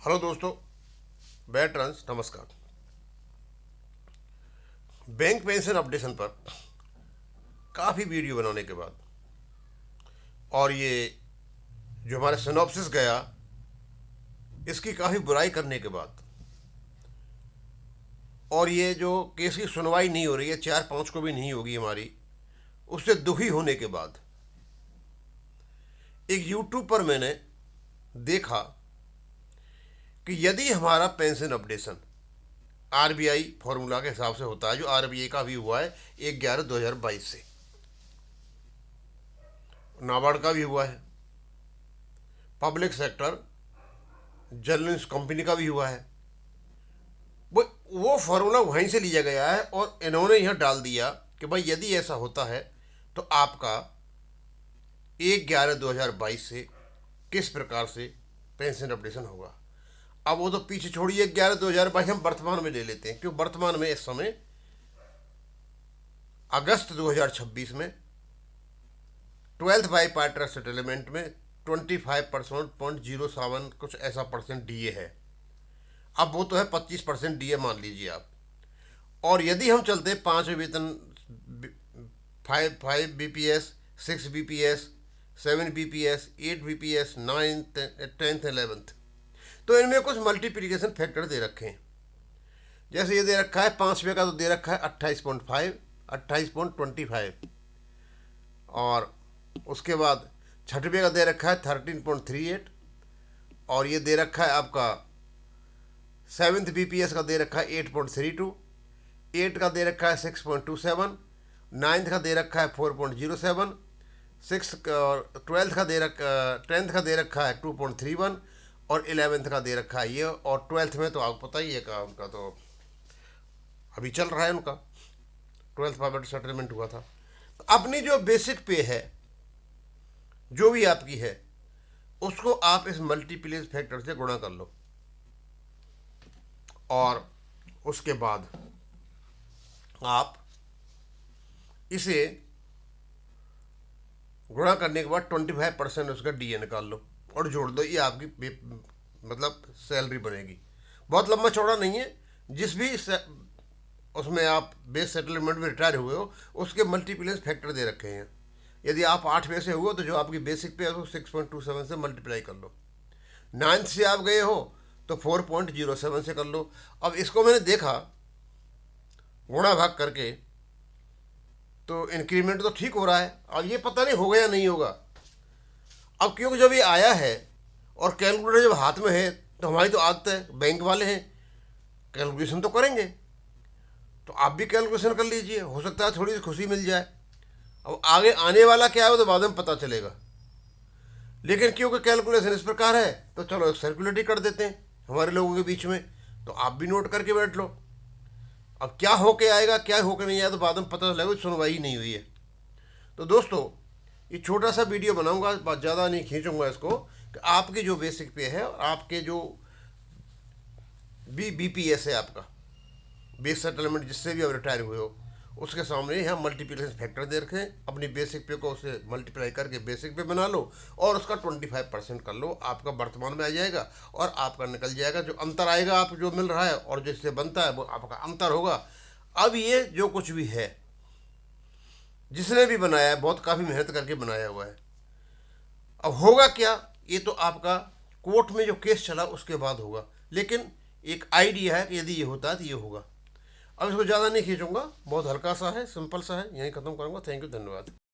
Hello दोस्तों, बैट्रंस नमस्कार। Bank pension updation पर काफ़ी वीडियो बनाने के बाद और ये जो हमारा सिनॉप्सिस गया, इसकी काफ़ी बुराई करने के बाद और ये जो केस की सुनवाई नहीं हो रही है, 4-5 को भी नहीं होगी हमारी, उससे दुखी होने के बाद एक यूट्यूब पर मैंने देखा कि यदि हमारा पेंशन अपडेशन आरबीआई फॉर्मूला के हिसाब से होता है, जो आरबीआई का भी हुआ है 1/11/2022 से, नाबार्ड का भी हुआ है, पब्लिक सेक्टर जनरल कंपनी का भी हुआ है, वो फॉर्मूला वहीं से लिया गया है और इन्होंने यह डाल दिया कि भाई यदि ऐसा होता है तो आपका 1/11/2022 से किस प्रकार से पेंशन अपडेशन होगा। अब वो तो पीछे छोड़िए, 11/2022 हम वर्तमान में ले लेते हैं, क्योंकि वर्तमान में इस समय अगस्त 2026 में 12th बाई पार्टनर सेटलमेंट में 25.07 कुछ ऐसा परसेंट डीए है। अब वो तो है 25% डीए मान लीजिए आप। और यदि हम चलते 5 वेतन, 5 BPS, 6 BPS, 7 BPS, 8 BPS, 9th, 10th, 11th, तो इनमें कुछ मल्टीप्लिकेशन फैक्टर दे रखे हैं। जैसे ये दे रखा है 5वें का, तो दे रखा है 28.5, 28.25, और उसके बाद 6वें का दे रखा है 13.38, और ये दे रखा है आपका 7th बीपीएस का दे रखा है 8.32, 8 का दे रखा है 6.27, 9th का दे रखा है 4.07, 6 और 12th का दे रखा 10th का दे रखा है 2.31, और 11th का दे रखा है ये। और 12th में तो आपको पता ही है का उनका तो अभी चल रहा है, उनका 12th पार्ट सेटलमेंट हुआ था। तो अपनी जो बेसिक पे है, जो भी आपकी है, उसको आप इस मल्टीप्लिकेशन फैक्टर से गुणा कर लो, और उसके बाद आप इसे गुणा करने के बाद 25% उसका डीए निकाल लो और जोड़ दो। ये आपकी मतलब सैलरी बनेगी। बहुत लंबा चौड़ा नहीं है। जिस भी उसमें आप बेस सेटलमेंट में रिटायर हुए हो, उसके मल्टीप्लिकेशन फैक्टर दे रखे हैं। यदि आप 8वें से हुए तो जो आपकी बेसिक पे है उसको 6.27 से मल्टीप्लाई कर लो। 9th से आप गए हो तो 4.07 से कर लो। अब इसको मैंने देखा गुणा भाग करके, तो इंक्रीमेंट तो ठीक हो रहा है। अब ये पता नहीं होगा या नहीं होगा। अब क्योंकि जब ये आया है और कैलकुलेटर जब हाथ में है, तो हमारी तो आदत है, बैंक वाले हैं, कैलकुलेशन तो करेंगे। तो आप भी कैलकुलेशन कर लीजिए, हो सकता है थोड़ी सी खुशी मिल जाए। अब आगे आने वाला क्या है वो तो बाद में पता चलेगा, लेकिन क्योंकि कैलकुलेशन इस प्रकार है तो चलो एक सर्कुलेट ही कर देते हैं हमारे लोगों के बीच में। तो आप भी नोट करके बैठ लो। अब क्या होके आएगा, क्या होके नहीं आया, तो बाद में पता चलेगा, सुनवाई ही नहीं हुई है। तो दोस्तों, ये छोटा सा वीडियो बनाऊंगा, बहुत ज़्यादा नहीं खींचूंगा इसको, कि आपकी जो बेसिक पे है और आपके जो बीपीएस है, आपका बेस सेटलमेंट जिससे भी आप रिटायर हुए हो, उसके सामने यहाँ मल्टीप्लिकेशन फैक्टर दे रखे हैं। अपनी बेसिक पे को उसे मल्टीप्लाई करके बेसिक पे बना लो और उसका 25% कर लो, आपका वर्तमान में आ जाएगा और आपका निकल जाएगा। जो अंतर आएगा आप जो मिल रहा है और जिससे बनता है वो आपका अंतर होगा। अब ये जो कुछ भी है, जिसने भी बनाया है बहुत काफ़ी मेहनत करके बनाया हुआ है। अब होगा क्या, ये तो आपका कोर्ट में जो केस चला उसके बाद होगा, लेकिन एक आइडिया है कि यदि ये होता है तो ये होगा। अब इसको ज़्यादा नहीं खींचूंगा, बहुत हल्का सा है, सिंपल सा है, यहीं ख़त्म करूँगा। थैंक यू, धन्यवाद।